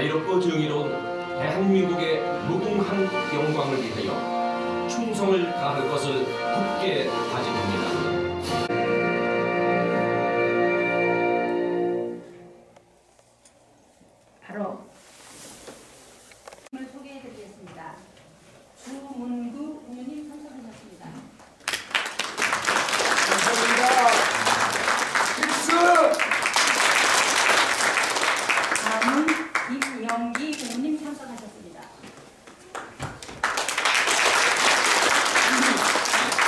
자유롭고 정의로운 대한민국의 무궁한 영광을 위하여 충성을 다할 것을 굳게 다짐합니다. 바로 소개해드리겠습니다. 주문구 의원님 참석하셨습니다. 감사합니다. 필수! 다음은 김영기 의원님 참석하셨습니다.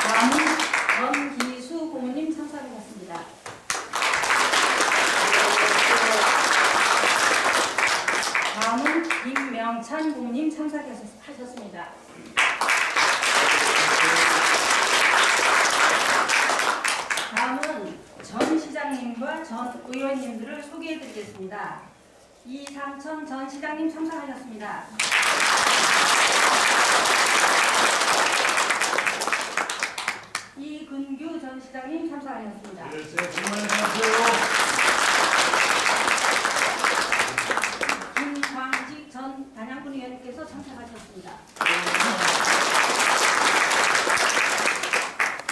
다음은 전기수 고모님 참석하셨습니다. 다음은 김명찬 고모님 참석하셨습니다. 다음은 전 시장님과 전 의원님들을 소개해드리겠습니다. 이상천 전 시장님 참석하셨습니다. 이근규 전 시장님 참석하셨습니다. 김광직 전 단양군 의원님께서 참석하셨습니다.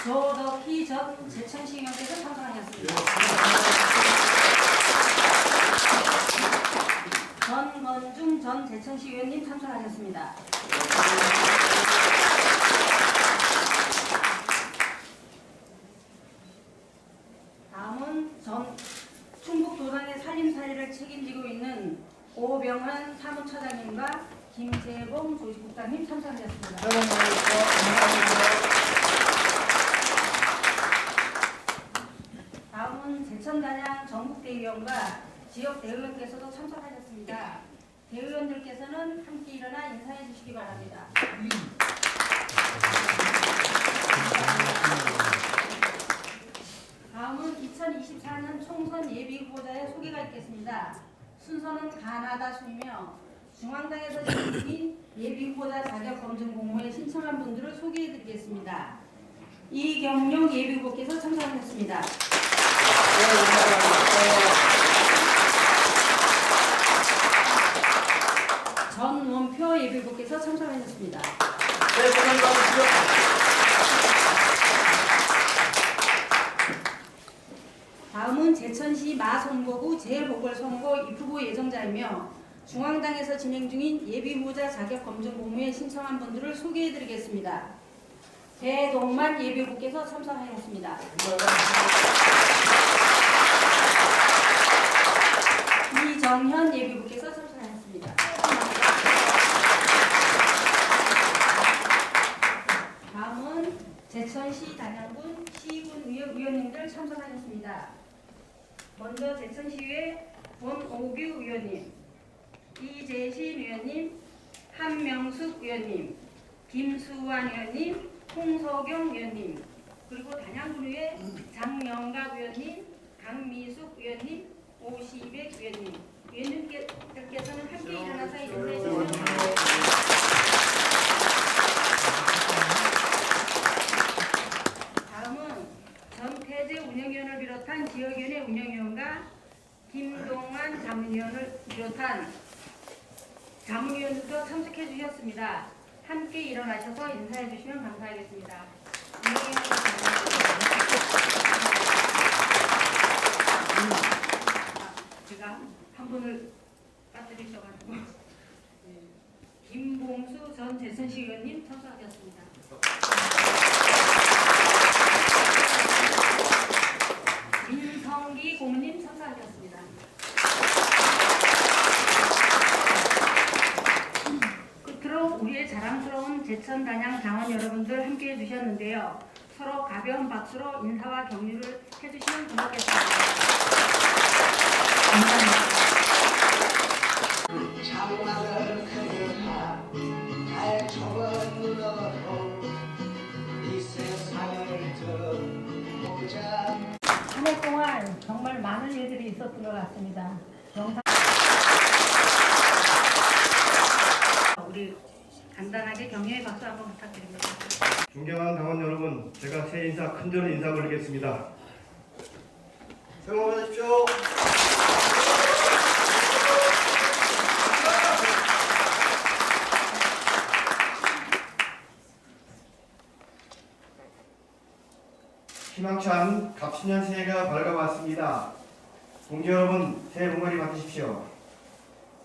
조덕희 전 제천시 의원께서 참석하셨습니다. 전건중 전 제천시 의원님 참석하셨습니다. 다음은 충북도당의 살림살이를 책임지고 있는 오병환 사무처장님과 김재봉 조직국장님 참석하셨습니다. 다음은 제천단양 전국대의원과 지역대의원께서도 참석하셨습니다. 대의원들께서는 함께 일어나 인사해 주시기 바랍니다. 다음은 2024년 총선 예비 후보자의 소개가 있겠습니다. 순서는 가나다 순이며 중앙당에서 진행 중인 예비 후보자 자격 검증 공모에 신청한 분들을 소개해 드리겠습니다. 이경룡 예비 후보께서 참석하셨습니다. 전원표 예비 후보께서 참석하셨습니다. 다음은 제천시 마선거구 재보궐선거 입후보 예정자이며 중앙당에서 진행 중인 예비후보자 자격검증 공모에 신청한 분들을 소개해드리겠습니다. 배동만 예비후보께서 참석하셨습니다. 이정현 예비후보께서 참석하셨습니다. 다음은 제천시 단양군 시군 의원님들 참석하셨습니다. 먼저 제천시의회 권오규 의원님, 이재신 의원님, 한명숙 의원님, 김수환 의원님, 홍석영 의원님, 그리고 단양군의회 장명갑 의원님, 강미숙 의원님, 오시백 의원님, 의원님들께서는 함께 일어나서 인사해 주시면 다음은 전태재 운영위원을 비롯한 지역위원회 운영위원과 김동환 자문위원을 비롯한 자문위원들도 참석해 주셨습니다. 함께 일어나셔서 인사해 주시면 감사하겠습니다. 제가 한 분을 빠뜨리셔가지고 김봉수 전 제천시 의원님 참석하셨습니다. 민성기 고문님 참석하셨습니다. 끝으로 우리의 자랑스러운 제천 단양 당원 여러분들 함께해 주셨는데요. 서로 가벼운 박수로 인사와 격려를 해주시면 고맙겠습니다. 감사합니다. 장막을 그려다 달 적어들어도 이 세상을 듣고자 한 해 동안 정말 많은 일들이 있었던 것 같습니다. 우리 간단하게 격려의 박수 한번 부탁드립니다. 존경하는 당원 여러분, 제가 새 인사 큰절 인사 올리겠습니다. 새해 복 많으십시오. 갑신년 새해가 밝아왔습니다. 공개 여러분, 새해 복 많이 받으십시오.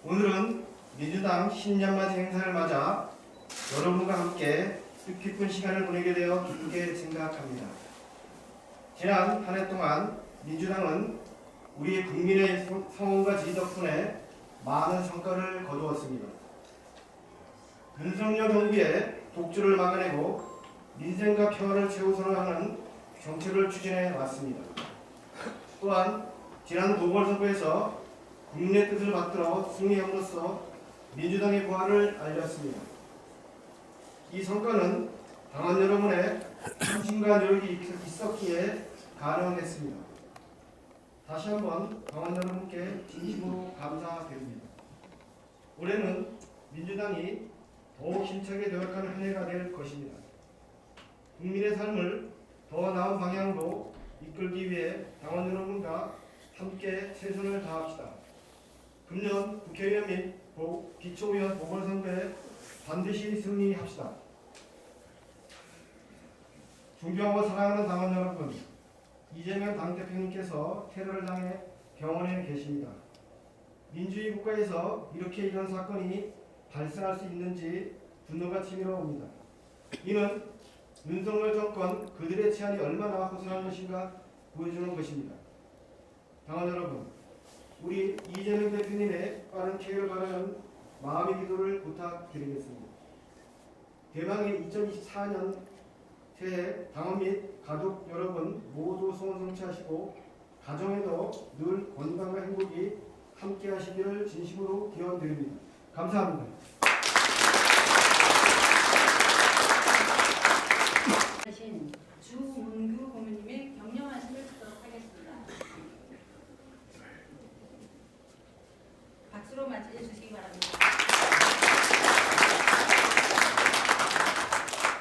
오늘은 민주당 신년맞이 행사를 맞아 여러분과 함께 뜻깊은 시간을 보내게 되어 기쁘게 생각합니다. 지난 한 해 동안 민주당은 우리 국민의 성원과 지지 덕분에 많은 성과를 거두었습니다. 윤석열 정부의 독주를 막아내고 민생과 평화를 최우선으로 하는 정책을 추진해 왔습니다. 또한 지난 보궐선거에서 국민의 뜻을 받들어 승리함으로써 민주당의 부활을 알렸습니다. 이 성과는 당원 여러분의 헌신과 노력이 있었기에 가능했습니다. 다시 한번 당원 여러분께 진심으로 감사드립니다. 올해는 민주당이 더욱 힘차게 노력하는 한 해가 될 것입니다. 국민의 삶을 더 나은 방향으로 이끌기 위해 당원 여러분과 함께 최선을 다합시다. 금년 국회의원 및 기초의원 보궐선거에 반드시 승리합시다. 존경하고 사랑하는 당원 여러분, 이재명 당대표님께서 테러를 당해 병원에 계십니다. 민주주의 국가에서 이렇게 이런 사건이 발생할 수 있는지 분노가 치밀어 옵니다. 이는 윤석열 정권 그들의 치안이 얼마나 허술한 것인가 보여주는 것입니다. 당원 여러분, 우리 이재명 대표님의 빠른 쾌유를 바라는 마음의 기도를 부탁드리겠습니다. 대망의 2024년 새해 당원 및 가족 여러분 모두 소원 성취하시고 가정에도 늘 건강과 행복이 함께 하시기를 진심으로 기원드립니다. 감사합니다. 대신 주문규 고문님의 격려 말씀을 듣도록 하겠습니다. 박수로 맞이해 주시기 바랍니다.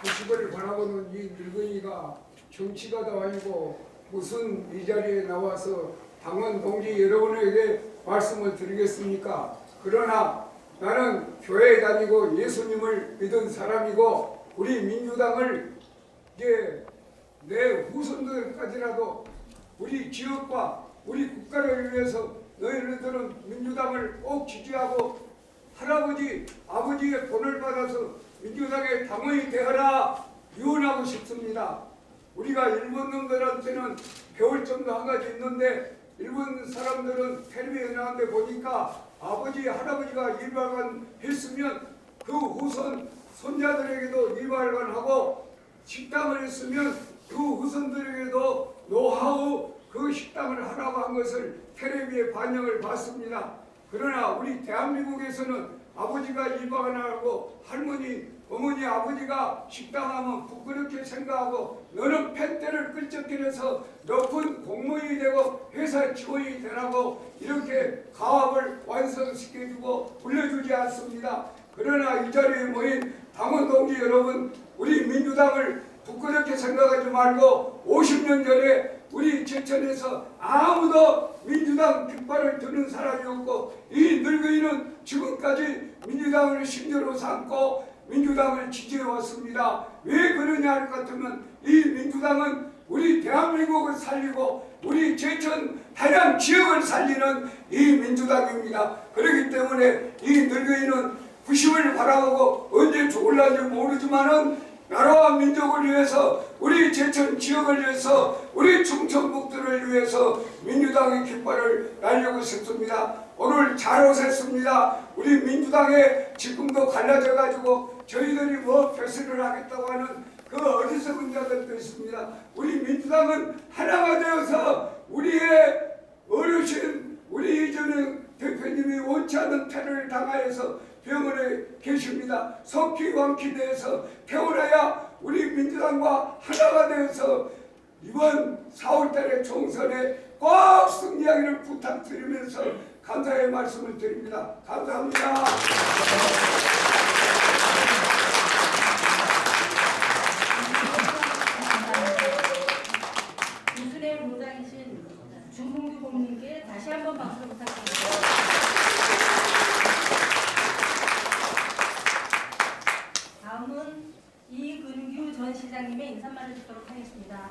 90을 바라보는 이 늙은이가 정치가 다 아니고 무슨 이 자리에 나와서 당원 동지 여러분에게 말씀을 드리겠습니까? 그러나 나는 교회에 다니고 예수님을 믿은 사람이고 우리 민주당을 이제 내 후손들까지라도 우리 지역과 우리 국가를 위해서 너희들은 민주당을 꼭 지지하고 할아버지 아버지의 본을 받아서 민주당의 당원이 되어라 유언하고 싶습니다. 우리가 일본 놈들한테는 배울 점도 한 가지 있는데 일본 사람들은 텔레비에 나왔는데 보니까 아버지 할아버지가 일발간했으면 그 후손 손자들에게도 일발간하고 식당을 했으면 그 후손들에게도 노하우 그 식당을 하라고 한 것을 텔레비에 반영을 받습니다. 그러나 우리 대한민국에서는 아버지가 일반하고 할머니, 어머니, 아버지가 식당하면 부끄럽게 생각하고 너는 펜대를 끌적거려서 높은 공무원이 되고 회사 직원이 되라고 이렇게 가업을 완성시켜주고 불려주지 않습니다. 그러나 이 자리에 모인 당원 동지 여러분, 우리 민주당을 부끄럽게 생각하지 말고 50년 전에 우리 제천에서 아무도 민주당 깃발을 드는 사람이 없고 이 늙은이는 지금까지 민주당을 신조로 삼고 민주당을 지지해왔습니다. 왜 그러냐 할 것 같으면 이 민주당은 우리 대한민국을 살리고 우리 제천 다양 지역을 살리는 이 민주당입니다. 그렇기 때문에 이 늙은이는 90을 바라보고 언제 죽을는지 모르지만은 나라와 민족을 위해서 우리 제천 지역을 위해서 우리 충청북도를 위해서 민주당의 깃발을 날리고 싶습니다. 오늘 잘 오셨습니다. 우리 민주당에 지금도 갈라져 가지고 저희들이 뭐 표시를 하겠다고 하는 그 어리석은 자들도 있습니다. 우리 민주당은 하나가 되어서 우리의 어르신 우리 이재명 대표님이 원치 않는 테러를 당하여서 병원에 계십니다. 속히 완쾌돼서 태어나야 우리 민주당과 하나가 되어서 이번 4월달에 총선에 꼭 승리하기를 부탁드리면서 감사의 말씀을 드립니다. 감사합니다. 유순의 공장이신 주문규 고문님께 다시 한번 박수를 부탁드립니다. 다음은 이근규 전 시장님의 인사말을 듣도록 하겠습니다.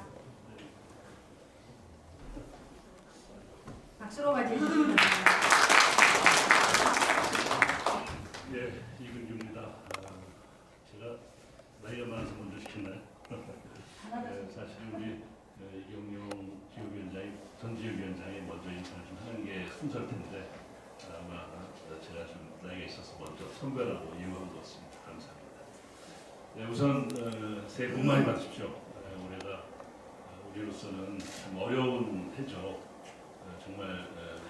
박수로 맞이해주시면 됩니다. 예, 이근규입니다. 제가 나이가 많아서 먼저 시켰나요? 사실 우리 이경용 지역위원장이 전 지역위원장이 먼저 인사를 좀 하는 게 순서일 텐데 아마 제가 좀 나이가 있어서 먼저 선배라고 이용한 것 같습니다. 감사합니다. 네, 우선 새해 복 많이 받으십시오. 올해가 우리로서는 참 어려운 해죠. 정말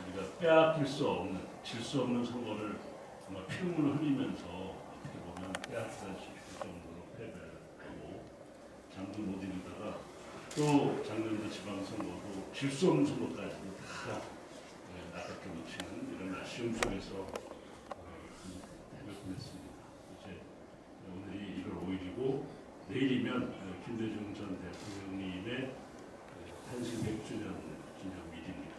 우리가 빼앗길 수 없는, 질 수 없는 선거를 정말 피눈물을 흘리면서 어떻게 보면 빼앗기다시피 정도로 패배를 하고 장도 못 이루다가 또 작년도 지방선거도 질 수 없는 선거까지도 다 아깝게 놓치는 이런 아쉬움 속에서 해를 보냈습니다. 이제 오늘이 1월 5일이고 내일이면 김대중 전 대통령님의 탄신 100주년 기념일입니다.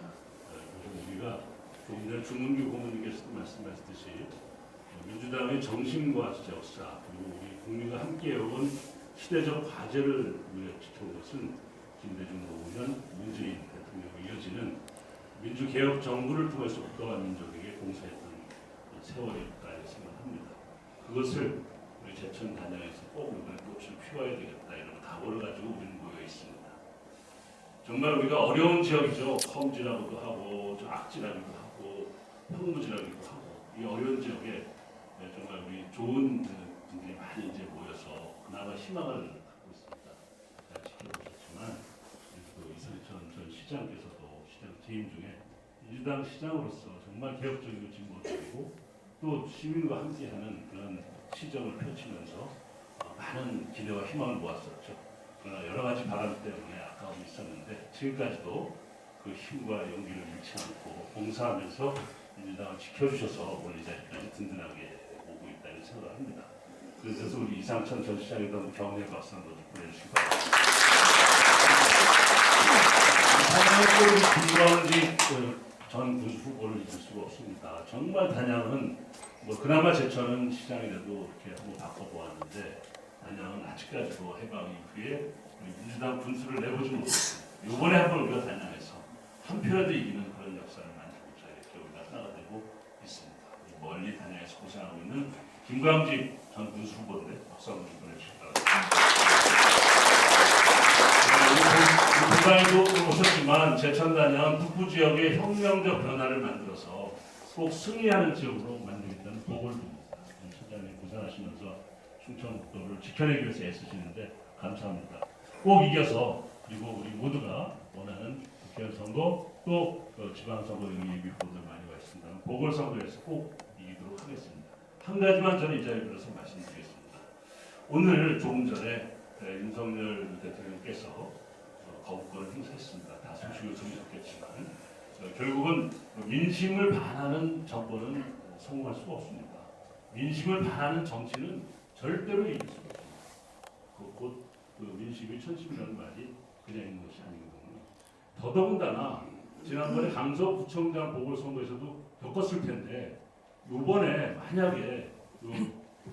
요즘 우리가 조금 전에 중문규 고문님께서도 말씀하셨듯이 민주당의 정신과 역사 그리고 우리 국민과 함께해온 시대적 과제를 우리가 지켜온 것은 김대중 노무현 문재인 대통령이 이어지는 민주개혁 정부를 통해서 국가와 민족에게 봉사했던 세월이었다 이렇게 생각합니다. 그것을 우리 제천 단양에서 꼭 이번에 꽃을 피워야 되겠다 이런 각오를 가지고 우리는 모여 있습니다. 정말 우리가 어려운 지역이죠. 험지라고도 하고 좀 악지라기도 하고 황무지라기도 하고 이 어려운 지역에 정말 우리 좋은 분들이 많이 이제 모여서 그나마 희망을 갖고 있습니다. 지켜보셨지만 또 이선희천 전 시장께서도 시장 재임 중에 민주당 시장으로서 정말 개혁적이고 진보적이고 또 시민과 함께하는 그런 시정을 펼치면서 많은 기대와 희망을 모았었죠. 그러나 여러 가지 바람 때문에 아까움이 있었는데 지금까지도 그 힘과 용기를 잃지 않고 봉사하면서 민주당을 지켜주셔서 오늘 이 자리까지 든든하게 오고 있다는 생각을 합니다. 그래서 우리 이상천 전 시장에도 한번 격려의 박수 한번 보내주시기 바랍니다. 김광직 전 군수 후보를 잊을 수가 없습니다. 정말 단양은 그나마 제천은 시장이라도 이렇게 한번 바꿔보았는데 단양은 아직까지도 해방 이후에 우리 민주당 군수를 내보지 못했습니다. 이번에 한번 우리가 단양에서 한 표라도 이기는 그런 역사를 만들고자 이렇게 우리가 나가되고 있습니다. 멀리 단양에서 고생하고 있는 김광직 전 군수 후보인데 박수 한번 보내주시기 바랍니다. 오늘 오셨지만 제천 단양 북부 지역의 혁명적 변화를 만들어서 꼭 승리하는 지역으로 만들겠다는 복을 빕니다. 처장님 고생하시면서 충청북도를 지켜내기 위해서 애쓰시는데 감사합니다. 꼭 이겨서 그리고 우리 모두가 원하는 국회의원 선거 또 지방선거 예비 후보들 많이 와 있습니다. 보궐선거에서 꼭 이기도록 하겠습니다. 한 가지만 저는 이 자리에 들어서 말씀드리겠습니다. 오늘 조금 전에 윤석열 대통령께서 거부권을 행사했습니다. 다 소식을 들으셨겠지만 결국은 민심을 반하는 정권은 성공할 수가 없습니다. 민심을 반하는 정치는 절대로 이길 수가 없습니다. 곧 민심이 천심이라는 말이 그냥 있는 것이 아니거든요. 더더군다나 지난번에 강서구청장 보궐선거에서도 겪었을 텐데 이번에 만약에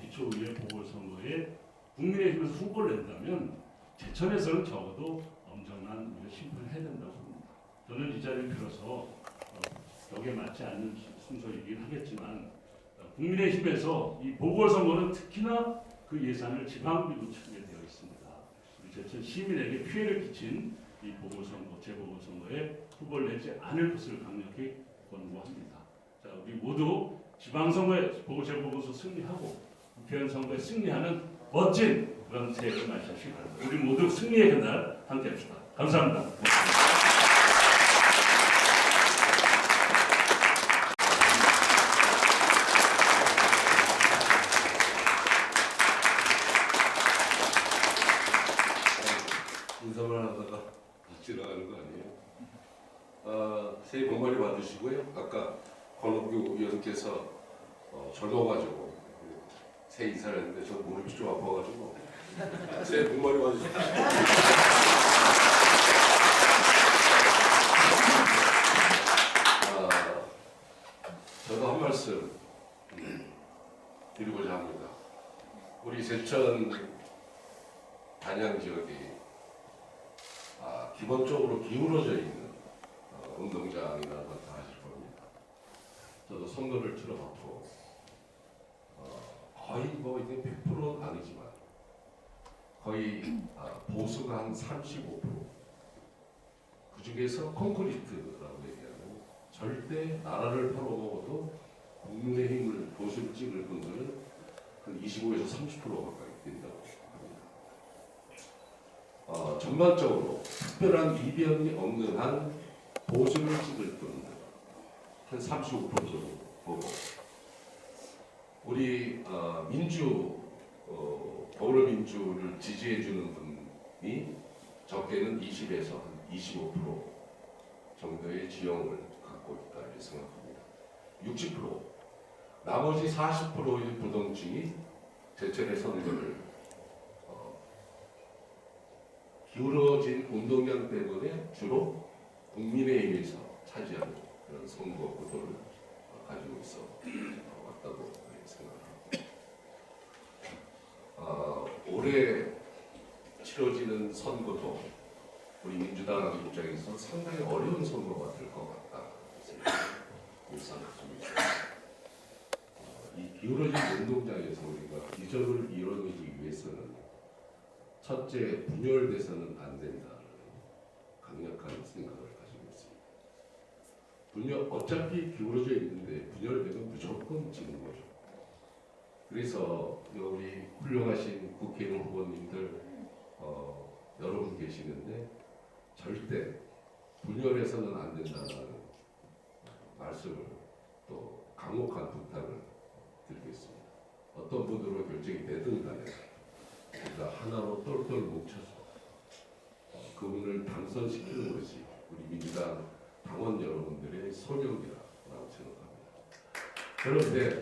기초의회 보궐선거에 국민의힘에서 후보를 낸다면 제천에서는 적어도 엄청난 심판을 해야 된다고 봅니다. 저는 이 자리를 빌어서 벽에 맞지 않는 순서이긴 하겠지만 국민의힘에서 이 보궐선거는 특히나 그 예산을 지방비로 치르게 되어 있습니다. 우리 제천 시민에게 피해를 끼친 이 보궐선거, 재보궐선거에 후보를 내지 않을 것을 강력히 권고합니다. 자, 우리 모두 지방선거에 재보궐선거 승리하고 국회의원 선거에 승리하는 멋진 그런 새해를 맞이하시기 바랍니다. 우리 모두 승리의 그날 함께합시다. 감사합니다. 인사만 하다가 지나가는 거 아니에요? 새해 복 많이 받으시고요. 아까 권옥규 의원께서 젊어가지고 새해 인사를 했는데 저 무릎이 좀 아파가지고 새해 복 많이 받으십시오. 저도 한 말씀 드리고자 합니다. 우리 제천 단양 지역이 기본적으로 기울어져 있는 운동장이라는 건 다 아실 겁니다. 저도 선거를 치러봤고 거의 뭐 이제 100%는 아니지만 거의 보수가 한 35%. 그 중에서 콘크리트라고 얘기하는 절대 나라를 팔아먹어도 국민의힘을 보수를 찍을 분들은 한 25에서 30% 가까이 된다고 합니다. 전반적으로 특별한 이변이 없는 한 보수를 찍을 분들 한 35% 정도 보고 우리 더불어민주를 지지해주는 분이 적게는 20에서 한 25% 정도의 지형을 갖고 있다 이렇게 생각합니다. 60% 나머지 40%의 부동층이 제철의 선거를 기울어진 운동량 때문에 주로 국민의힘에서 차지하는 그런 선거 구도를 가지고 있어 왔다고 생각합니다. 올해 치러지는 선거도 우리 민주당 입장에서 상당히 어려운 선거가 될 것 같다 일상 가지고 있습니다. 이 기울어진 운동장에서 우리가 비전을 이뤄내기 위해서는 첫째 분열돼서는 안 된다는 강력한 생각을 가지고 있습니다. 어차피 기울어져 있는데 분열되면 무조건 지는 거죠. 그래서 우리 훌륭하신 국회의원 후보님들 여러분 계시는데 절대 분열해서는 안 된다는 말씀을 또 강력한 부탁을 드리겠습니다. 어떤 분으로 결정이 되든 간에 우리가 하나로 똘똘 뭉쳐서 그분을 당선시키는 것이 우리 민주당 당원 여러분들의 소명이라고 생각합니다. 그런데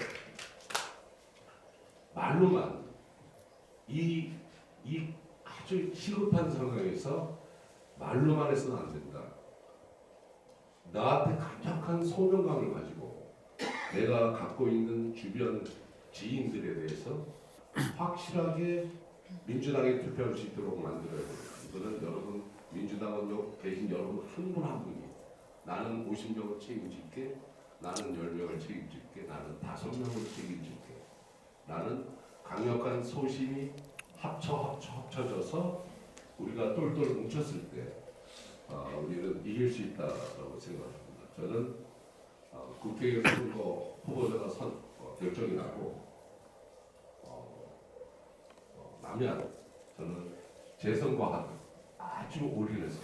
말로만 이 아주 시급한 상황에서 말로만 해서는 안 된다. 나한테 강력한 소명감을 가지고 내가 갖고 있는 주변 지인들에 대해서 확실하게 민주당에 투표할 수 있도록 만들어야 됩니다. 이거는 여러분 민주당원 계신 여러분 한 분 한 분이 나는 50명을 책임질게, 나는 10명을 책임질게, 나는 5명을 책임질게. 나는 강력한 소심이 합쳐져서 우리가 똘똘 뭉쳤을 때 우리는 이길 수 있다고 생각합니다. 저는 국회의원 선거 후보자가 결정이 나고 나면 저는 재선과 아주 올인해서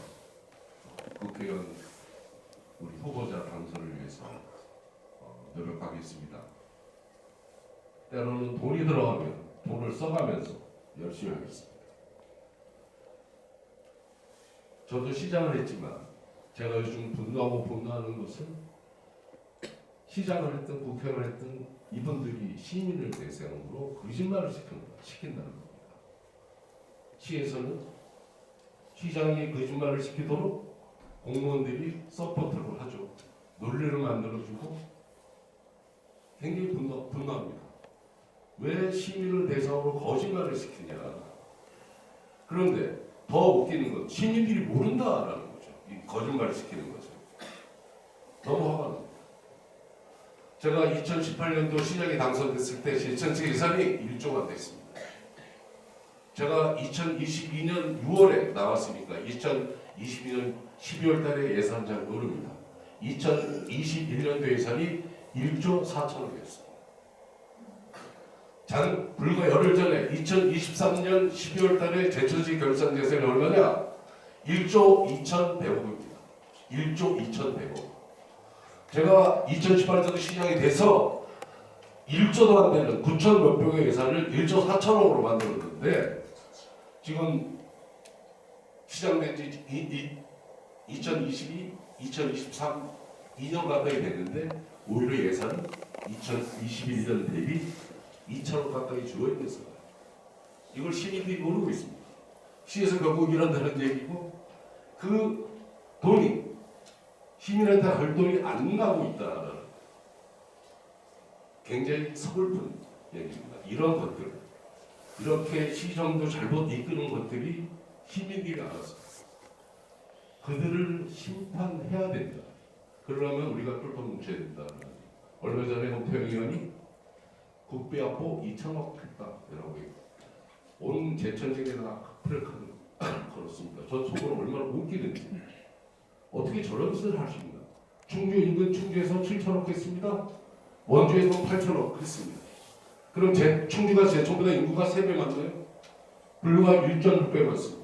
국회의원 우리 후보자 당선을 위해서 노력하겠습니다. 때로는 돈이 들어가면 돈을 써가면서 열심히 하겠습니다. 저도 시장을 했지만 제가 요즘 분노하는 것은 시장을 했든 국회의원을 했든 이분들이 시민을 대상으로 거짓말을 시킨다는 겁니다. 시에서는 시장이 거짓말을 시키도록 공무원들이 서포트를 하죠. 논리를 만들어주고 굉장히 분노합니다. 왜 시민을 대상으로 거짓말을 시키냐. 그런데 더 웃기는 건 시민들이 모른다라는 거죠. 이 거짓말을 시키는 거죠. 너무 화가 납니다. 제가 2018년도 시장에 당선됐을 때 실천적 예산이 1조가 됐습니다. 제가 2022년 6월에 나왔으니까 2022년 12월 달에 예산 잘 모릅니다. 2021년도 예산이 1조 4천억이었습니다. 불과 열흘 전에 2023년 12월 달에 제초지 결산 예산이 얼마냐? 1조 2,100억입니다. 1조 2,100억. 제가 2018년도 시장이 돼서 1조도 안 되는 9천 몇백의 예산을 1조 4천억으로 만들었는데 지금 시장된 지 2022, 2023 2년 가까이 됐는데 오히려 예산은 2021년 대비 2천억 가까이 줄어있어요. 이걸 시민들이 모르고 있습니다. 시에서 결국 이런다는 얘기고 그 돈이 시민한테 할 돈이 안 가고 있다는 굉장히 서글픈 얘기입니다. 이런 것들 이렇게 시정도 잘못 이끄는 것들이 시민들이 알아서 그들을 심판해야 된다. 그러려면 우리가 뚫고 뭉쳐야 된다. 얼마 전에 홍태영 의원이 국비화포 2천억 했다라고 해요. 온 제천지에다가 플래카드 걸었습니다. 저 속으로 얼마나 웃기는지. 어떻게 저런 짓을 하십니까? 충주 인근 충주에서 7천억 했습니다. 원주에서 8천억 했습니다. 그럼 충주가 제천보다 인구가 3배 많나요? 불과 1.6배 많습니다.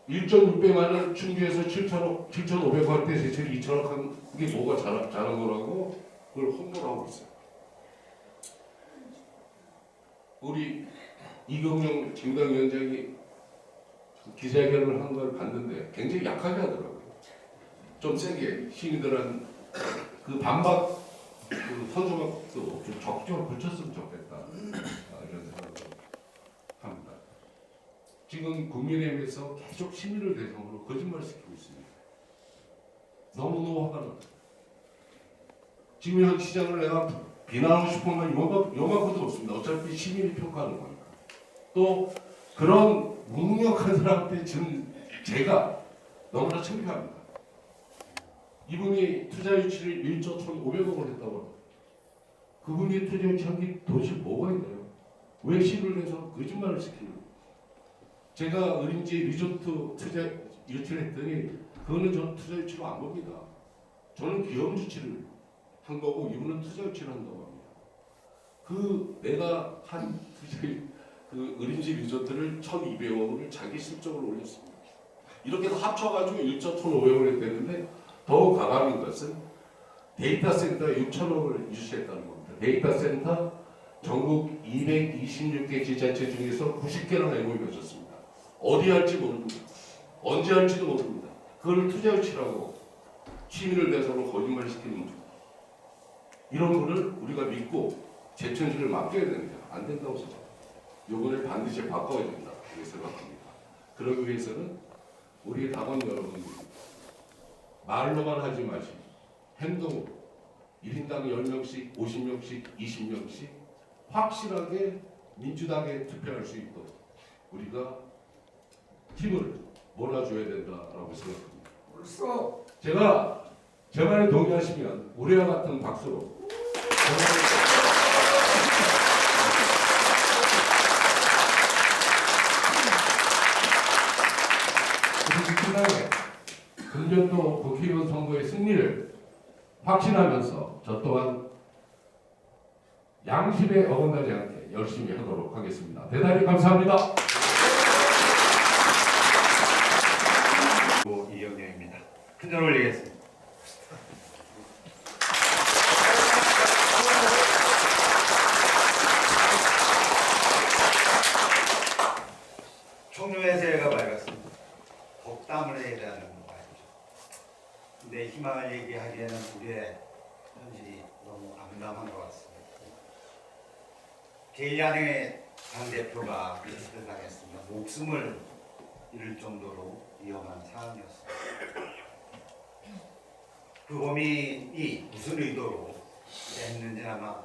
1.6배만을 충주에서 7천억, 7,500억 할 때 제천이 2천억 한 게 뭐가 잘한 거라고 그걸 홍보하고 있어요. 우리 이경영 정당위원장이 기자회견을 한 걸 봤는데 굉장히 약하게 하더라고요. 좀 세게 시민들한 그 반박 그 선수박도 좀 적극적으로 붙였으면 좋겠다 이런 생각을 합니다. 지금 국민의힘에서 계속 시민을 대상으로 거짓말을 시키고 있습니다. 너무너무 화가 납니다. 지금 현 시장을 내가 비난하고 싶은 건 요만큼도 없습니다. 어차피 시민이 평가하는 거니까. 또 그런 무능력한 사람한테 지금 제가 너무나 창피합니다. 이분이 투자 유치를 1조 1,500억을 했다고 합니다. 그분이 투자 유치한 게 도대체 뭐가 있나요? 왜 시를 내서 거짓말을 시키는 거예요? 제가 의림지 리조트 투자 유치를 했더니 그거는 저는 투자 유치로 안 봅니다. 저는 기업 유치를 한 거고 이분은 투자 유치를 한다고 합니다. 그 내가 한 투자 그 의림지 리조트를 1,200억을 자기 실적으로 올렸습니다. 이렇게 해서 합쳐가지고 1조 1,500억을 했다는데 더 가감인 것은 데이터 센터에 6천억을 유치했다는 겁니다. 데이터 센터 전국 226개 지자체 중에서 90개나 MOU 맺었습니다. 어디 할지 모릅니다. 언제 할지도 모릅니다. 그걸 투자 유치라고 시민을 대상으로 거짓말 시키는 분. 이런 분을 우리가 믿고 제천시를 맡겨야 됩니다. 안 된다고 생각합니다. 요번에 반드시 바꿔야 된다. 이렇게 생각합니다. 그러기 위해서는 우리 당원 여러분들이 말로만 하지 마시고 행동으로 1인당 10명씩, 50명씩, 20명씩 확실하게 민주당에 투표할 수 있도록 우리가 힘을 몰아줘야 된다라고 생각합니다. 벌써 제가 제 말에 동의하시면 우리와 같은 박수로 우리 민주당의 금년도 국회의원 선거의 승리를 확신하면서 저 또한 양심에 어긋나지 않게 열심히 하도록 하겠습니다. 대단히 감사합니다. 이경영입니다. 큰절 올리겠습니다. 총류의 새해가 밝았습니다. 덕담을 해야 되는 거 알죠. 근데 희망을 얘기하기에는 우리의 현실이 너무 암담한 것 같습니다. 제1야당의 당대표가 리스트를 당했습니다. 목숨을 잃을 정도로 위험한 상황이었습니다. 그 범인이 무슨 의도로 했는지는 아마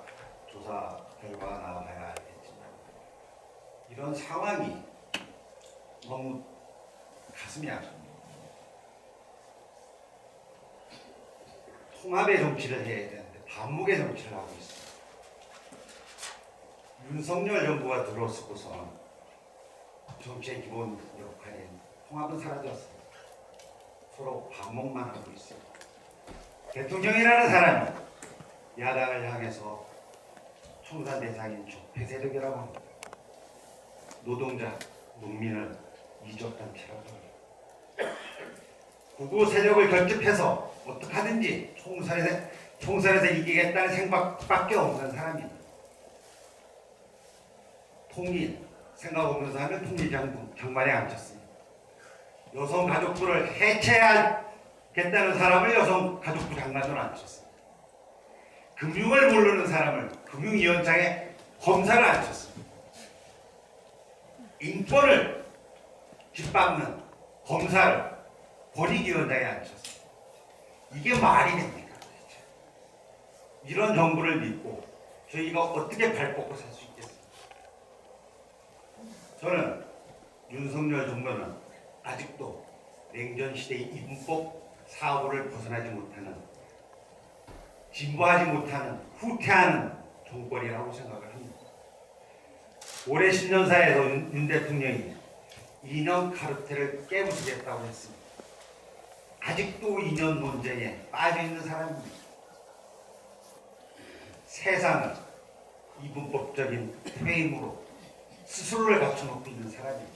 조사 결과가 나와봐야 알겠지만 이런 상황이 너무 가슴이 아픕니다. 통합의 정치를 해야 되는데 반목의 정치를 하고 있습니다. 윤석열 정부가 들어서고서는 정치의 기본 역할인 통합은 사라졌습니다. 서로 반목만 하고 있습니다. 대통령이라는 사람이 야당을 향해서 청산 대상인 적폐 세력이라고 합니다. 노동자, 농민을 이적단체라고 합니다. 구구 세력을 결집해서 어떻게 하든지 총선에서 이기겠다는 생각밖에 없는 사람입니다. 통일 생각 없는 사람은 통일장관에 앉혔습니다. 여성 가족부를 해체하겠다는 사람을 여성 가족부 장관으로 앉혔습니다. 금융을 모르는 사람을 금융위원장에 검사를 앉혔습니다. 인권을 짓밟는 검사를 권익위원장에 앉혔습니다. 이게 말이 됩니까? 도대체? 이런 정부를 믿고 저희가 어떻게 발 뻗고 살 수 있겠습니까? 저는 윤석열 정부는 아직도 냉전 시대의 인법 사고를 벗어나지 못하는 진보하지 못하는 후퇴하는 정권이라고 생각을 합니다. 올해 신년사에서 윤 대통령이 이념 카르텔을 깨부수겠다고 했습니다. 아직도 이념 논쟁에 빠져 있는 사람입니다. 세상을 이분법적인 프레임으로 스스로를 갖춰놓고 있는 사람입니다.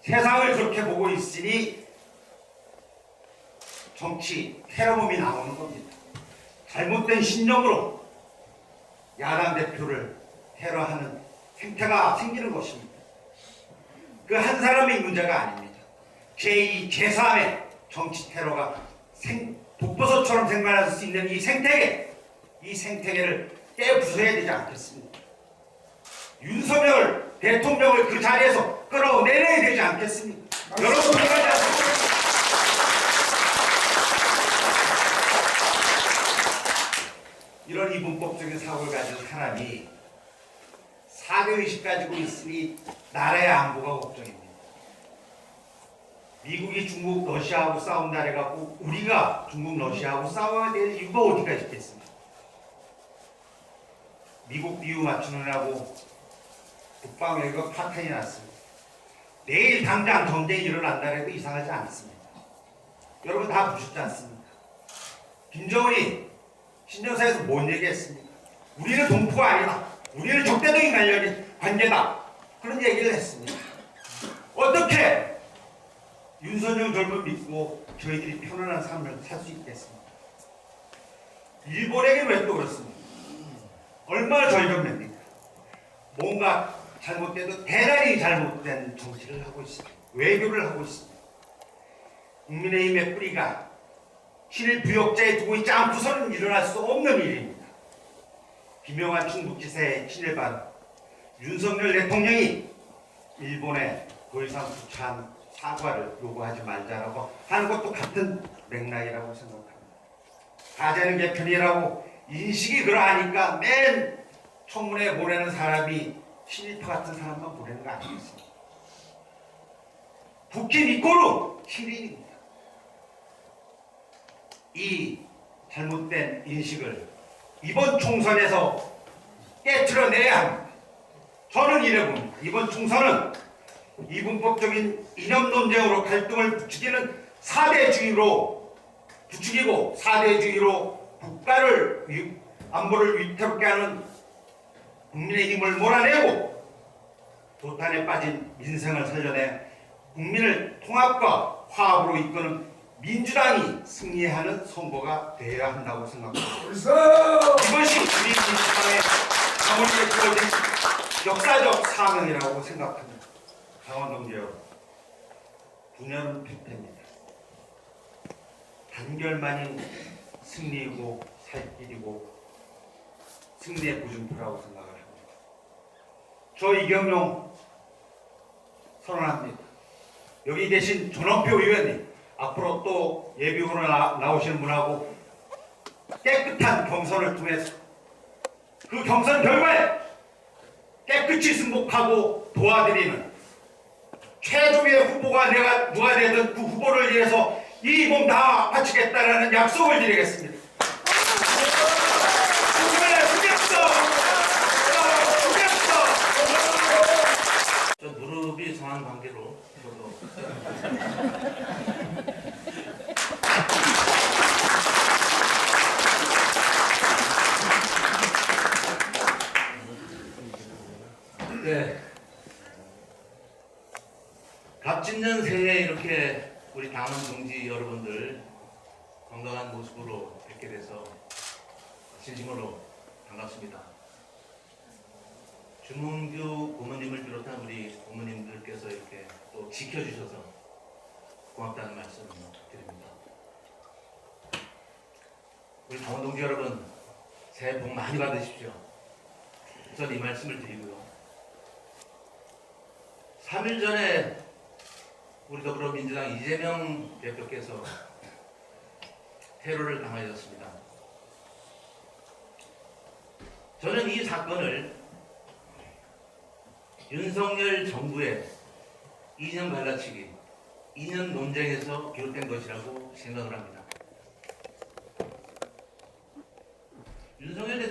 세상을 그렇게 보고 있으니 정치 테러범이 나오는 겁니다. 잘못된 신념으로 야당 대표를 테러하는 생태가 생기는 것입니다. 그 한 사람의 문제가 아닙니다. 제2, 제3의 정치 테러가 독버섯처럼 생겨날 수 있는 이 생태계를 깨부숴야 되지 않겠습니까? 윤석열 대통령을 그 자리에서 끌어내려야 되지 않겠습니까? 여러분 생각하지 않습니까? 이런 이분법적인 사고를 가진 사람이 사교의식 가지고 있으니 나라의 안보가 걱정입니다. 미국이 중국, 러시아하고 싸운다 해갖고 우리가 중국, 러시아하고 싸워야 될 이유가 어디가 있겠습니까? 미국 비유 맞추느라고 국방외교가 파탄이 났습니다. 내일 당장 전쟁이 일어난다 해도 이상하지 않습니다. 여러분 다 보셨지 않습니까? 김정은이 신년사에서 뭔 얘기했습니까? 우리는 동포가 아니다. 우리는 적대적인 관계다. 그런 얘기를 했습니다. 어떻게 윤석열 젊은 믿고 저희들이 편안한 삶을 살 수 있겠습니까? 일본에게 왜 또 그렇습니까? 얼마나 절벽맵니까? 뭔가 잘못돼도 대단히 잘못된 정치를 하고 있습니다. 외교를 하고 있습니다. 국민의힘의 뿌리가 신을 부역자에 두고 있지 않고서는 일어날 수 없는 일입니다. 김영환 충북지사의 친일반 윤석열 대통령이 일본에 더 이상 부차한 사과를 요구하지 말자라고 하는 것도 같은 맥락이라고 생각합니다. 가재는 개편이라고 인식이 그러하니까 맨 청문회 보내는 사람이 친일파 같은 사람만 보내는 거 아니겠습니까? 북한 이꼬르 친일입니다. 이 잘못된 인식을 이번 총선에서 깨트려내야 합니다. 저는 이래 봅니다. 이번 총선은 이분법적인 이념 논쟁으로 갈등을 부추기고 4대주의로 국가를 안보를 위태롭게 하는 국민의힘을 몰아내고 도탄에 빠진 민생을 살려내 국민을 통합과 화합으로 이끄는 민주당이 승리하는 선거가 되어야 한다고 생각합니다. 이것이 우리 민주당의 강원도에 주어진 역사적 사명이라고 생각합니다. 강원동지 여러분, 분열은 필패입니다. 단결만이 승리이고 살 길이고 승리의 보증표라고 생각을 합니다. 저 이경용 선언합니다. 여기 계신 전원표 의원님, 앞으로 또 예비후보로 나오시는 분하고 깨끗한 경선을 통해서 그 경선 결과에 깨끗이 승복하고 도와드리는 최종의 후보가 누가 되든 그 후보를 위해서 이 몸 다 바치겠다라는 약속을 드리겠습니다. 저 무릎이 상한 관계로 저도 네. 갑진년 새해에 이렇게 우리 당원 동지 여러분들 건강한 모습으로 뵙게 돼서 진심으로 반갑습니다. 주문규 고모님을 비롯한 우리 고모님들께서 이렇게 또 지켜주셔서 고맙다는 말씀 드립니다. 우리 당원 동지 여러분, 새해 복 많이 받으십시오. 우선 이 말씀을 드리고요. 3일 전에 우리 더불어민주당 이재명 대표께서 테러를 당하셨습니다. 저는 이 사건을 윤석열 정부의 이념 갈라치기, 이념 논쟁에서 비롯된 것이라고 생각을 합니다.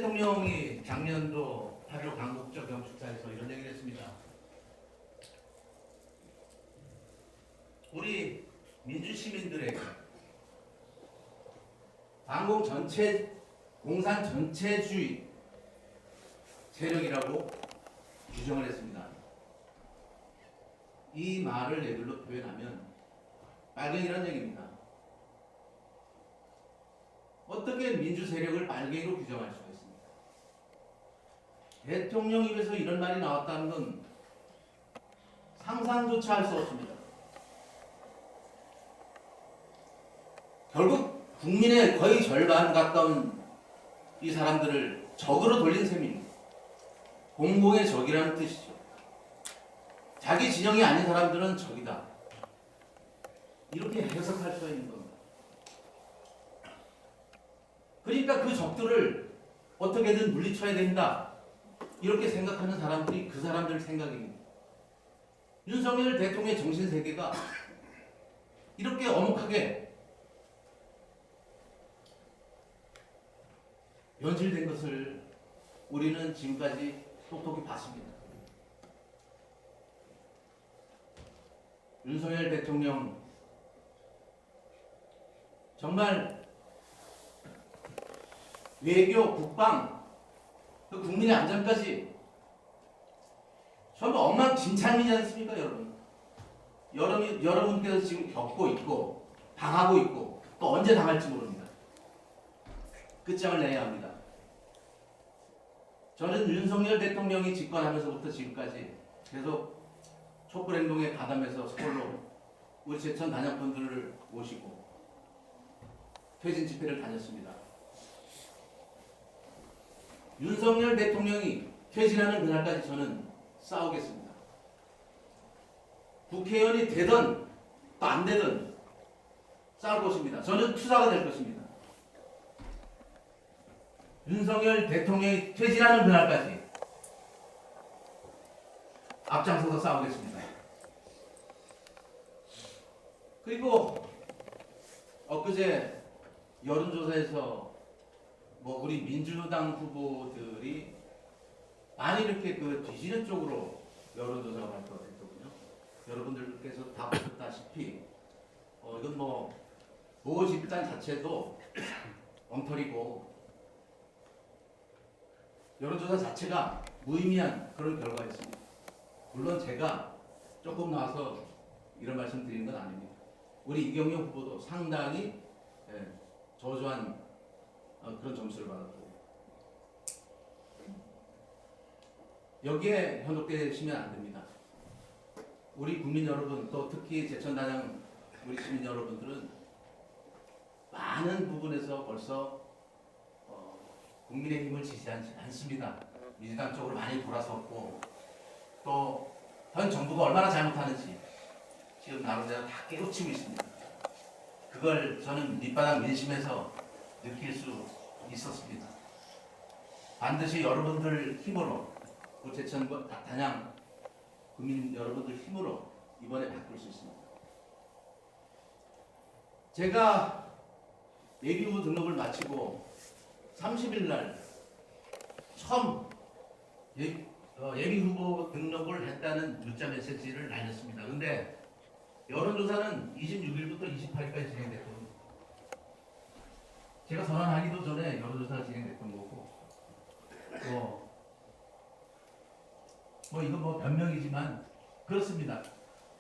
대통령이 작년도 8.15 광복절 경축사에서 이런 얘기를 했습니다. 우리 민주시민들에게 공산 전체주의 세력이라고 규정을 했습니다. 이 말을 예들로 표현하면 빨갱이라는 얘기입니다. 어떻게 민주 세력을 빨갱이로 규정할 수가 있습니까? 대통령 입에서 이런 말이 나왔다는 건 상상조차 할 수 없습니다. 결국 국민의 거의 절반 가까운 이 사람들을 적으로 돌린 셈입니다. 공공의 적이라는 뜻이죠. 자기 진영이 아닌 사람들은 적이다. 이렇게 해석할 수가 있는 겁니다. 그러니까 그 적들을 어떻게든 물리쳐야 된다. 이렇게 생각하는 사람들이 그 사람들 생각입니다. 윤석열 대통령의 정신세계가 이렇게 엄혹하게 연실된 것을 우리는 지금까지 똑똑히 봤습니다. 윤석열 대통령 정말 외교, 국방, 그 국민의 안전까지 전부 엉망진창이지 않습니까, 여러분? 여러분께서 지금 겪고 있고 당하고 있고 또 언제 당할지 모릅니다. 끝장을 내야 합니다. 저는 윤석열 대통령이 집권하면서부터 지금까지 계속 촛불행동에 가담해서 서울로 우리 제천 단역분들을 모시고 퇴진 집회를 다녔습니다. 윤석열 대통령이 퇴진하는 그날까지 저는 싸우겠습니다. 국회의원이 되든 또 안 되든 싸울 것입니다. 저는 투사가 될 것입니다. 윤석열 대통령이 퇴진하는 그날까지 앞장서서 싸우겠습니다. 그리고 엊그제 여론조사에서 우리 민주당 후보들이 많이 이렇게 뒤지는 쪽으로 여론조사가 발표가 됐거든요. 여러분들께서 다 보셨다시피 이건 보고 집단 자체도 엉터리고 여론조사 자체가 무의미한 그런 결과였습니다. 물론 제가 조금 나와서 이런 말씀 드리는 건 아닙니다. 우리 이경영 후보도 상당히 저조한 그런 점수를 받았고 여기에 현혹되시면 안 됩니다. 우리 국민 여러분 또 특히 제천단양 우리 시민 여러분들은 많은 부분에서 벌써 국민의힘을 지지하지 않습니다. 민주당 쪽으로 많이 돌아섰고 또 현 정부가 얼마나 잘못하는지 지금 나름대로 다 깨우치고 있습니다. 그걸 저는 밑바닥 민심에서 느낄 수 있었습니다. 반드시 여러분들 힘으로 제천 단양 국민 여러분들 힘으로 이번에 바꿀 수 있습니다. 제가 예비후보 등록을 마치고 30일 날 처음 예비후보 등록을 했다는 문자 메시지를 날렸습니다. 그런데 여론조사는 26일부터 28일까지 진행됐거든요. 제가 선언하기도 전에 여론조사가 진행됐던 거고 이거 변명이지만 그렇습니다.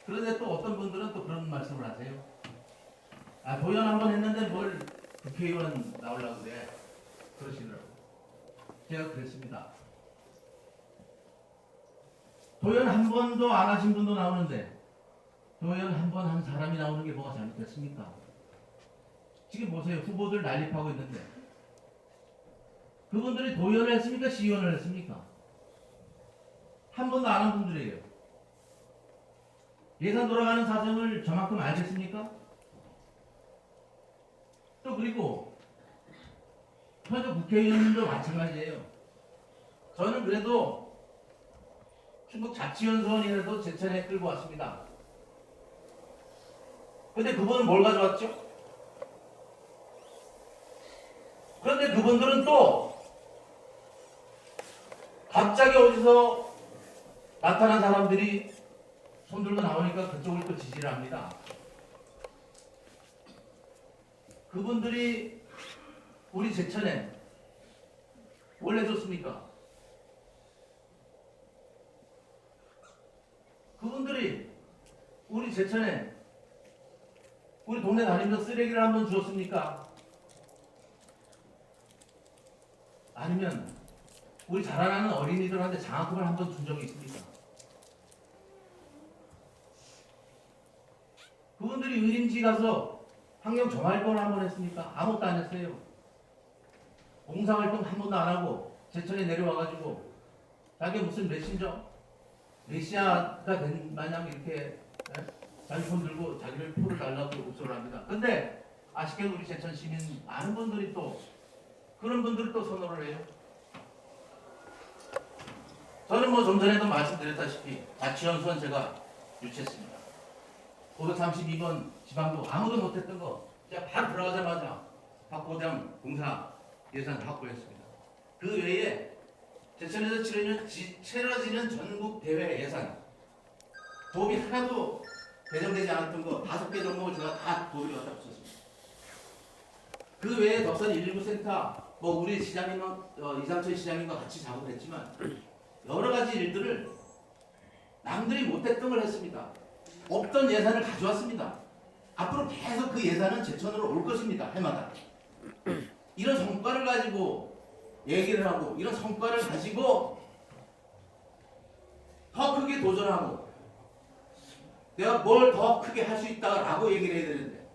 그런데 또 어떤 분들은 또 그런 말씀을 하세요. 도연 한번 했는데 뭘 국회의원 나오려고 그래. 그러시더라고요. 제가 그랬습니다. 도연 한 번도 안 하신 분도 나오는데 도연 한 번 한 사람이 나오는 게 뭐가 잘못됐습니까? 지금 보세요. 후보들 난립하고 있는데 그분들이 도연을 했습니까? 시연을 했습니까? 한 번도 안 한 분들이에요. 예산 돌아가는 사정을 저만큼 알겠습니까? 또 그리고 현재 국회의원도 마찬가지예요. 저는 그래도 충북 자치연수원이라도 제천에 끌고 왔습니다. 근데 그분은 뭘 가져왔죠? 그런데 그분들은 또 갑자기 어디서 나타난 사람들이 손들고 나오니까 그쪽을 또 지지를 합니다. 그분들이 우리 제천에 뭘 해줬습니까? 그분들이 우리 제천에 우리 동네 다니면서 쓰레기를 한번 주었습니까? 아니면 우리 자라나는 어린이들한테 장학금을 한번 준 적이 있습니까? 그분들이 의림지 가서 환경 정화활동을 한번 했습니까? 아무것도 안 했어요. 봉사활동 한 번도 안 하고 제천에 내려와가지고 자기 무슨 메시아가 된 마냥 이렇게 자기 손 들고 자기를 표를 달라고 욕설을 합니다. 근데 아쉽게도 우리 제천 시민 많은 분들이 또 그런 분들이 또 선호를 해요. 저는 뭐 좀 전에도 말씀드렸다시피 자치연수원 제가 유치했습니다. 532번 지방도 아무도 못했던 거 제가 바로 들어가자마자 박고장 봉사 예산 확보했습니다. 그 외에 제천에서 치러지는 전국 대회 예산 도움이 하나도 배정되지 않았던 거 5개 종목을 제가 다 도움을 갖다 붙였습니다. 그 외에 덕선 119센터 뭐 우리 시장님은 이상철 시장님과 같이 작업을 했지만 여러 가지 일들을 남들이 못했던 걸 했습니다. 없던 예산을 가져왔습니다. 앞으로 계속 그 예산은 제천으로 올 것입니다. 해마다. 이런 성과를 가지고 얘기를 하고 이런 성과를 가지고 더 크게 도전하고 내가 뭘 더 크게 할 수 있다라고 얘기를 해야 되는데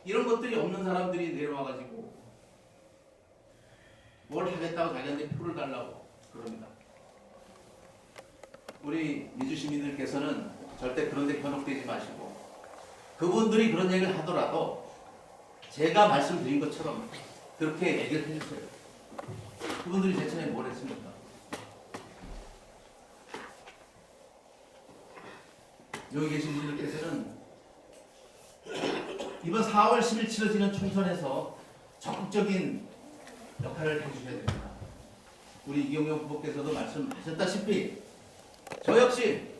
이런 것들이 없는 사람들이 내려와가지고 뭘 하겠다고 자기한테 표를 달라고 그럽니다. 우리 민주시민들께서는 절대 그런 데 현혹되지 마시고 그분들이 그런 얘기를 하더라도 제가 말씀드린 것처럼 그렇게 얘기를 해주세요. 그분들이 제천에 뭘 했습니까? 여기 계신 분들께서는 이번 4월 10일 치러지는 총선에서 적극적인 역할을 해주셔야 됩니다. 우리 이경영 후보께서도 말씀하셨다시피 저 역시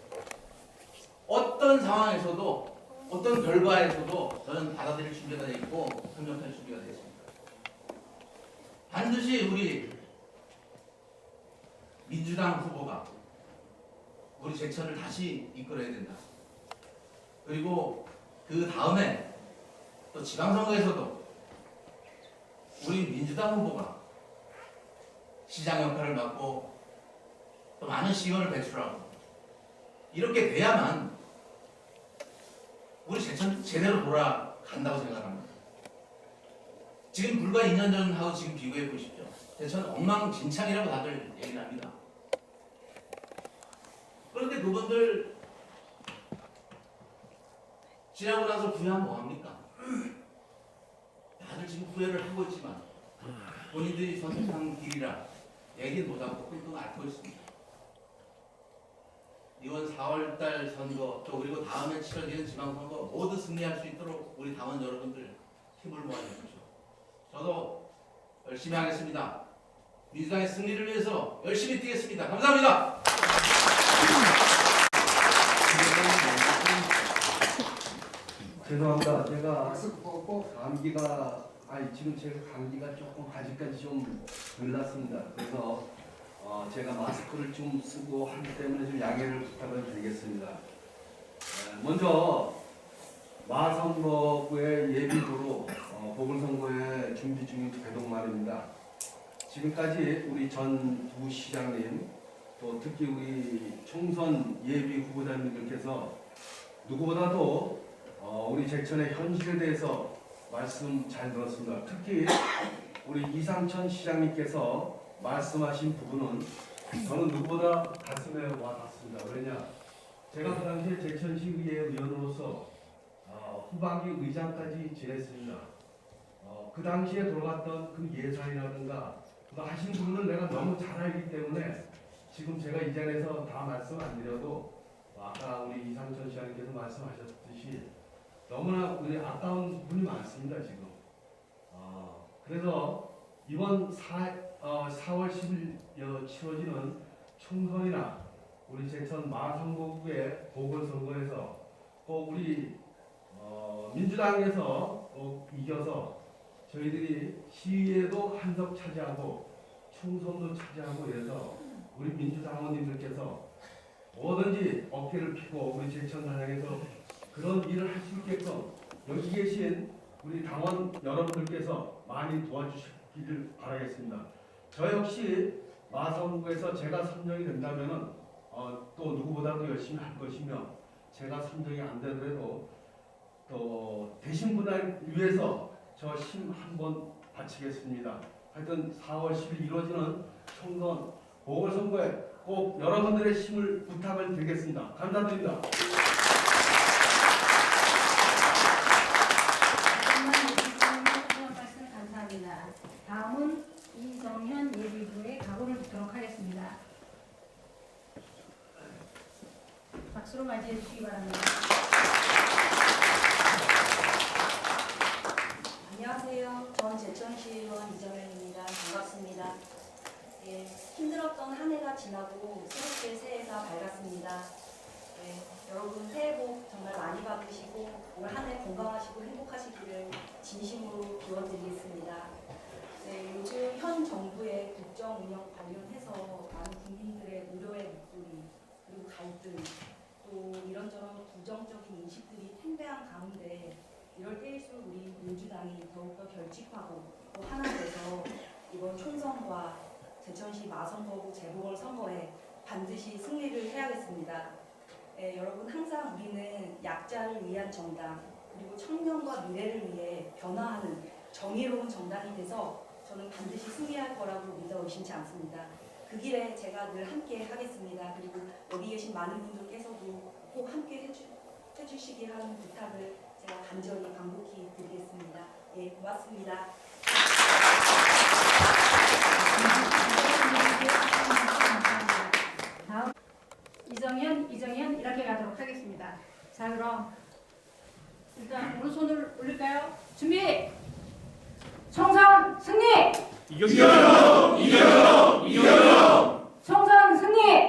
어떤 상황에서도 어떤 결과에서도 저는 받아들일 준비가 되어 있고 협력할 준비가 되어 있습니다. 반드시 우리 민주당 후보가 우리 제천을 다시 이끌어야 된다. 그리고 그 다음에 또 지방선거에서도 우리 민주당 후보가 시장 역할을 맡고 또 많은 시간을 배출하고 이렇게 돼야만 우리 제천 제대로 돌아간다고 생각합니다. 지금 불과 2년 전하고 지금 비교해 보십시오. 제천 엉망진창이라고 다들 얘기를 합니다. 그런데 그분들 지나고 나서 후회하면 뭐합니까? 다들 지금 후회를 하고 있지만 본인들이 선택한 길이라 얘기는 못하고 끙끙 앓고 있습니다. 이번 4월달 선거 또 그리고 다음에 치러지는 지방선거 모두 승리할 수 있도록 우리 당원 여러분들 힘을 모아주십시오. 저도 열심히 하겠습니다. 민주당의 승리를 위해서 열심히 뛰겠습니다. 감사합니다. 죄송합니다. 제가 감기가 지금 제가 감기가 조금 아직까지 좀 덜 났습니다. 그래서 제가 마스크를 좀 쓰고 하기 때문에 좀 양해를 부탁을 드리겠습니다. 먼저 마선거구의 예비도로 보궐선거에 준비 중인 배동 말입니다. 지금까지 우리 전 두 시장님 또 특히 우리 총선 예비 후보자님들께서 누구보다도 우리 제천의 현실에 대해서 말씀 잘 들었습니다. 특히 우리 이상천 시장님께서 말씀하신 부분은 저는 누구보다 가슴에 와닿습니다. 왜냐? 제가 그 당시에 제천시의회 의원으로서 후반기 의장까지 지냈습니다. 그 당시에 돌아갔던 그 예산이라든가 하신 부분을 내가 너무 잘 알기 때문에 지금 제가 이 자리에서 다 말씀 안 드려도 아까 우리 이상천 시장님께서 말씀하셨듯이 너무나 우리 아까운 부분이 많습니다. 지금. 그래서 이번 4월 10일 치러지는 총선이나 우리 제천 마산고구의 보궐선거에서 꼭 우리 민주당에서 꼭 이겨서 저희들이 시위에도 한석 차지하고 총선도 차지하고 이래서 우리 민주당원님들께서 뭐든지 어깨를 펴고 우리 제천단장에서 그런 일을 할 수 있게끔 여기 계신 우리 당원 여러분들께서 많이 도와주시기를 바라겠습니다. 저 역시 마산구에서 제가 선정이 된다면은 또 누구보다도 열심히 할 것이며 제가 선정이 안 되더라도 또 되신 분을 위해서 저 힘 한번 바치겠습니다. 하여튼 4월 10일 이루어지는 총선 보궐선거에 꼭 여러분들의 힘을 부탁을 드리겠습니다. 감사드립니다. 말씀 감사합니다. 다음은 이정현 예비부의 각오를 듣도록 하겠습니다. 박수로 맞이해 주시기 바랍니다. 안녕하세요. 전 제천시의원 이정현입니다. 반갑습니다. 예, 힘들었던 한 해가 지나고 새롭게 새해가 밝았습니다. 예, 여러분 새해 복 정말 많이 받으시고 올 한 해 건강하시고 행복하시기를 진심으로 기원드리겠습니다. 네, 요즘 현 정부의 국정 운영 관련해서 많은 국민들의 우려의 목소리 그리고 갈등 또 이런저런 부정적인 인식들이 팽배한 가운데 이럴 때일수록 우리 민주당이 더욱더 결집하고 또 하나 돼서 이번 총선과 제천시 마선거구 재보궐선거에 반드시 승리를 해야겠습니다. 네, 여러분 항상 우리는 약자를 위한 정당 그리고 청년과 미래를 위해 변화하는 정의로운 정당이 돼서 저는 반드시 승리할 거라고 믿어 의심치 않습니다. 그 길에 제가 늘 함께 하겠습니다. 그리고 여기 계신 많은 분들께서도 꼭 함께 해주시기 하는 부탁을 제가 간절히 간곡히 드리겠습니다. 예, 고맙습니다. 다음 이정현 이렇게 가도록 하겠습니다. 자 그럼 일단 오른손을 올릴까요? 준비! 총선 승리! 이겨요! 이겨요! 이겨요! 총선 승리!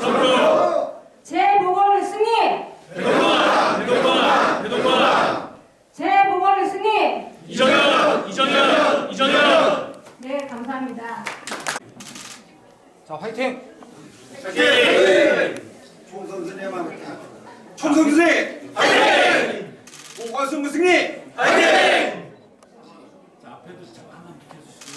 전표! 재보궐 승리! 대동반! 재보궐 승리! 이정현! 네 감사합니다. 자, 화이팅! 총선 승리만 총선 승리! 보궐선거 승리!